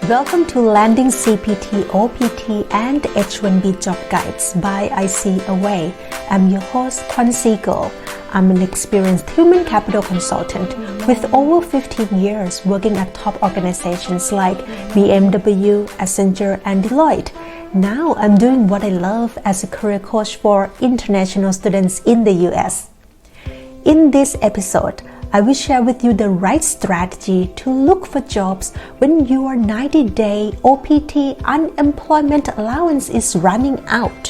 Welcome to Landing CPT, OPT, and H-1B Job Guides by IC Away. I'm your host, Kwan Siegel. I'm an experienced human capital consultant with over 15 years working at top organizations like BMW, Accenture, and Deloitte. Now I'm doing what I love as a career coach for international students in the US. In this episode, I will share with you the right strategy to look for jobs when your 90-day OPT unemployment allowance is running out.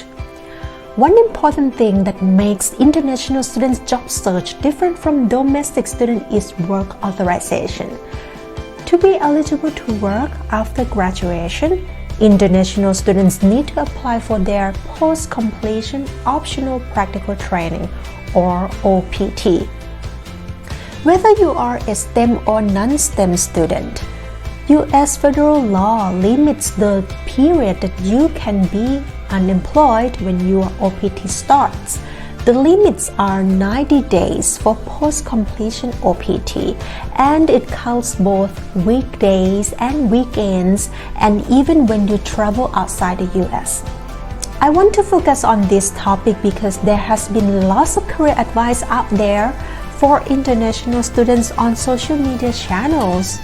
One important thing that makes international students' job search different from domestic students is work authorization. To be eligible to work after graduation, international students need to apply for their post-completion optional practical training or OPT. Whether you are a STEM or non-STEM student, U.S. federal law limits the period that you can be unemployed when your OPT starts. The limits are 90 days for post-completion OPT, and it counts both weekdays and weekends, and even when you travel outside the U.S. I want to focus on this topic because there has been lots of career advice out there for international students on social media channels.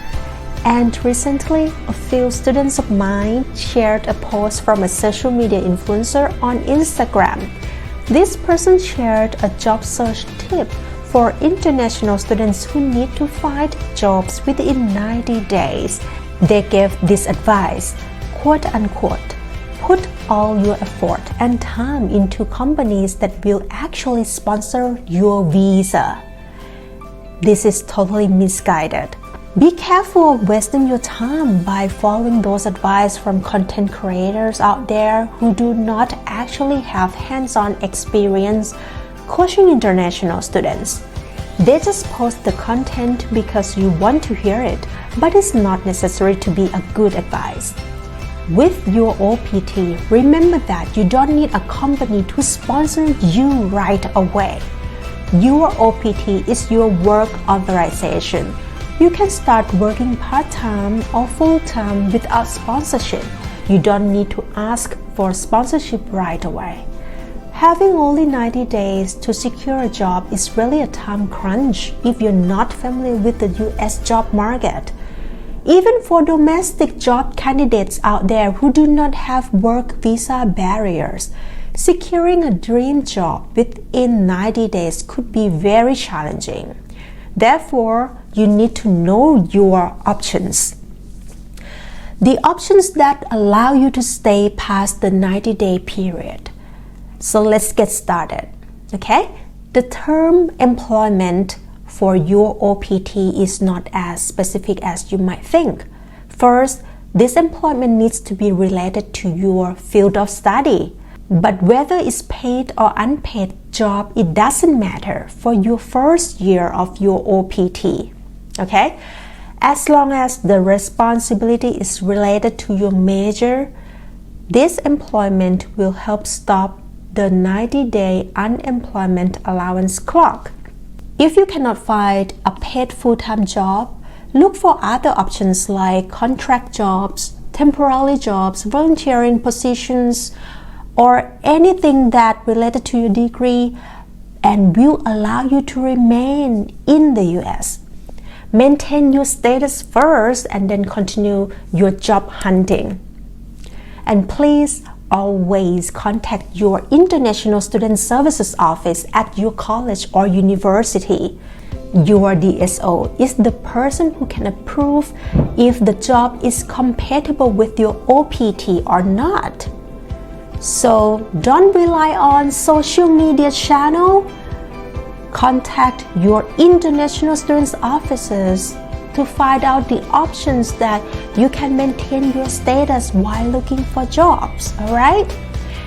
And recently, a few students of mine shared a post from a social media influencer on Instagram. This person shared a job search tip for international students who need to find jobs within 90 days. They gave this advice, quote unquote, "Put all your effort and time into companies that will actually sponsor your visa." This is totally misguided. Be careful of wasting your time by following those advice from content creators out there who do not actually have hands-on experience coaching international students. They just post the content because you want to hear it, but it's not necessary to be a good advice. With your OPT, remember that you don't need a company to sponsor you right away. Your OPT is your work authorization. You can start working part-time or full-time without sponsorship. You don't need to ask for sponsorship right away. Having only 90 days to secure a job is really a time crunch if you're not familiar with the US job market. Even for domestic job candidates out there who do not have work visa barriers, securing a dream job within 90 days could be very challenging. Therefore, you need to know your options. The options that allow you to stay past the 90-day period. So let's get started. Okay? The term employment for your OPT is not as specific as you might think. First, this employment needs to be related to your field of study. But whether it's paid or unpaid job, it doesn't matter for your first year of your OPT. Okay? As long as the responsibility is related to your major, this employment will help stop the 90-day unemployment allowance clock. If you cannot find a paid full-time job, look for other options like contract jobs, temporary jobs, volunteering positions, or anything that related to your degree and will allow you to remain in the US. Maintain your status first and then continue your job hunting. And please always contact your International Student Services Office at your college or university. Your DSO is the person who can approve if the job is compatible with your OPT or not. So don't rely on social media channel. Contact your international students offices to find out the options that you can maintain your status while looking for jobs. Alright?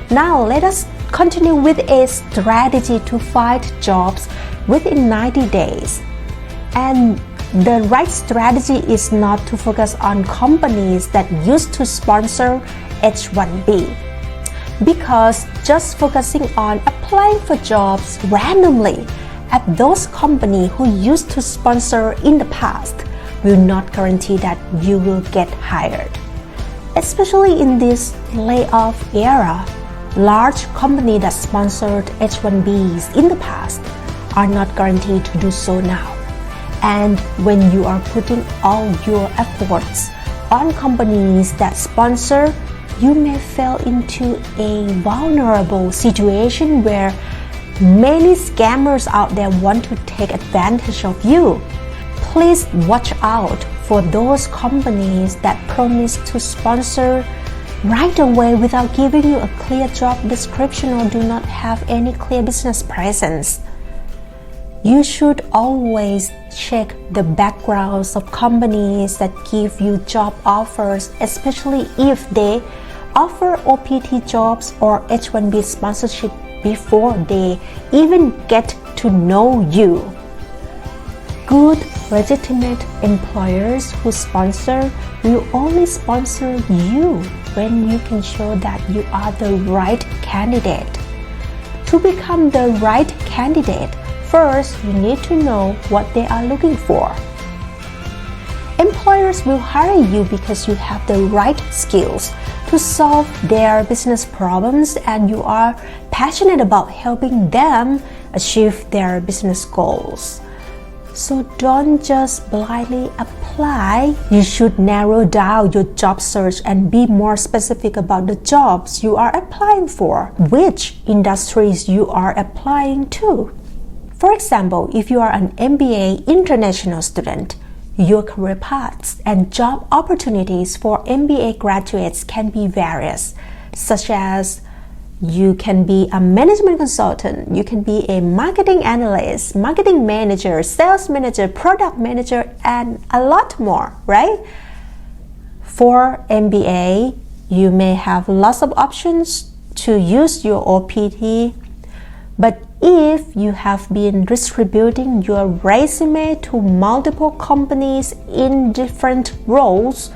Now let us continue with a strategy to find jobs within 90 days. And the right strategy is not to focus on companies that used to sponsor H-1B. Because just focusing on applying for jobs randomly at those companies who used to sponsor in the past will not guarantee that you will get hired. Especially in this layoff era, large companies that sponsored H-1Bs in the past are not guaranteed to do so now. And when you are putting all your efforts on companies that sponsor, you may fall into a vulnerable situation where many scammers out there want to take advantage of you. Please watch out for those companies that promise to sponsor right away without giving you a clear job description or do not have any clear business presence. You should always check the backgrounds of companies that give you job offers, especially if they offer OPT jobs or H-1B sponsorship before they even get to know you. Good, legitimate employers who sponsor will only sponsor you when you can show that you are the right candidate. To become the right candidate, first you need to know what they are looking for. Employers will hire you because you have the right skills to solve their business problems and you are passionate about helping them achieve their business goals. So don't just blindly apply. You should narrow down your job search and be more specific about the jobs you are applying for, which industries you are applying to. For example, if you are an MBA international student, your career paths and job opportunities for MBA graduates can be various, such as you can be a management consultant, you can be a marketing analyst, marketing manager, sales manager, product manager, and a lot more, right? For MBA, you may have lots of options to use your OPT, but if you have been distributing your resume to multiple companies in different roles,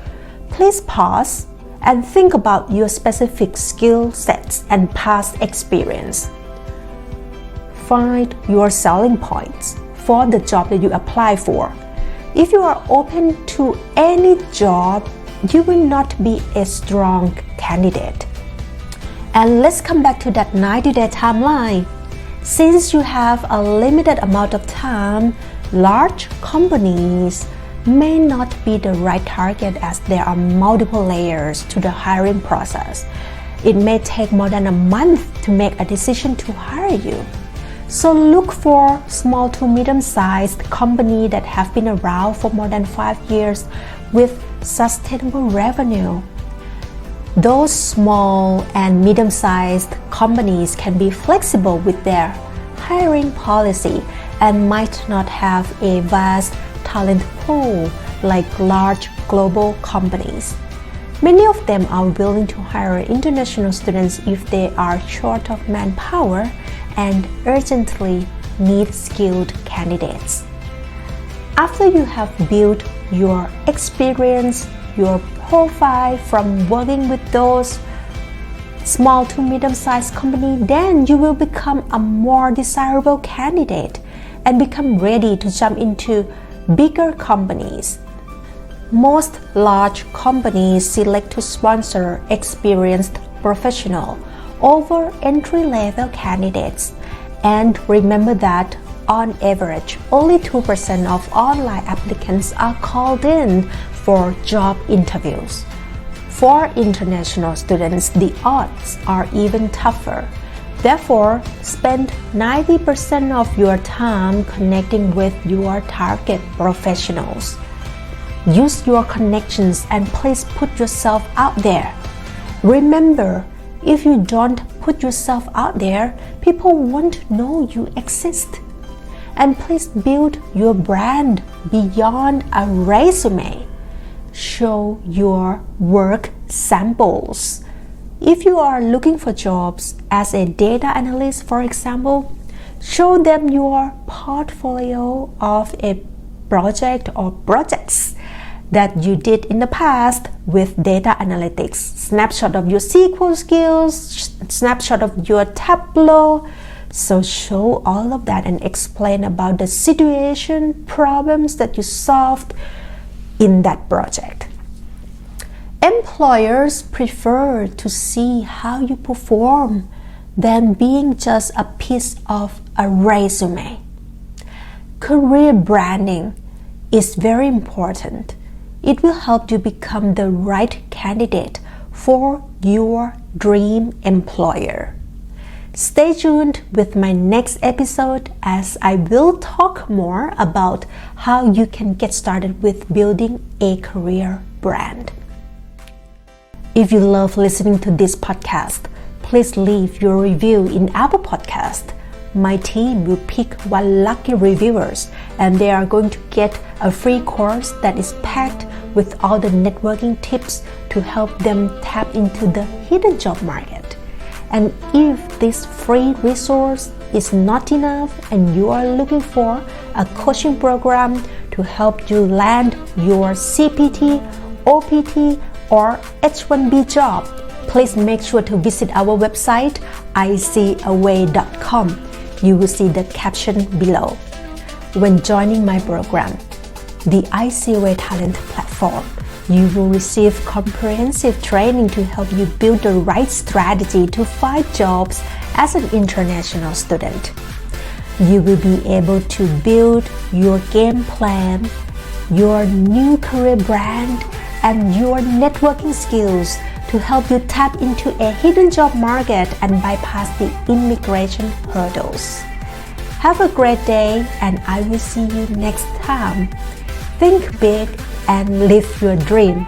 please pause and think about your specific skill sets and past experience. Find your selling points for the job that you apply for. If you are open to any job, you will not be a strong candidate. And let's come back to that 90-day timeline. Since you have a limited amount of time, large companies may not be the right target as there are multiple layers to the hiring process. It may take more than a month to make a decision to hire you. So look for small to medium-sized companies that have been around for more than 5 years with sustainable revenue. Those small and medium-sized companies can be flexible with their hiring policy and might not have a vast talent pool like large global companies. Many of them are willing to hire international students if they are short of manpower and urgently need skilled candidates. After you have built your experience, your profile from working with those small to medium-sized companies, then you will become a more desirable candidate and become ready to jump into bigger companies. Most large companies select to sponsor experienced professionals over entry-level candidates. And remember that on average, only 2% of online applicants are called in for job interviews. For international students, the odds are even tougher. Therefore, spend 90% of your time connecting with your target professionals. Use your connections and please put yourself out there. Remember, if you don't put yourself out there, people won't know you exist. And please build your brand beyond a resume. Show your work samples. If you are looking for jobs as a data analyst, for example, show them your portfolio of a project or projects that you did in the past with data analytics. Snapshot of your SQL skills, snapshot of your Tableau. So show all of that and explain about the situation, problems that you solved in that project. Employers prefer to see how you perform than being just a piece of a resume. Career branding is very important. It will help you become the right candidate for your dream employer. Stay tuned with my next episode as I will talk more about how you can get started with building a career brand. If you love listening to this podcast, please leave your review in Apple Podcast. My team will pick one lucky reviewers and they are going to get a free course that is packed with all the networking tips to help them tap into the hidden job market. And if this free resource is not enough and you are looking for a coaching program to help you land your CPT, OPT, or H1B job, please make sure to visit our website iseeaway.com. You will see the caption below. When joining my program, the I See A Way Talent Platform, you will receive comprehensive training to help you build the right strategy to find jobs as an international student. You will be able to build your game plan, your new career brand, and your networking skills to help you tap into a hidden job market and bypass the immigration hurdles. Have a great day and I will see you next time. Think big and live your dream.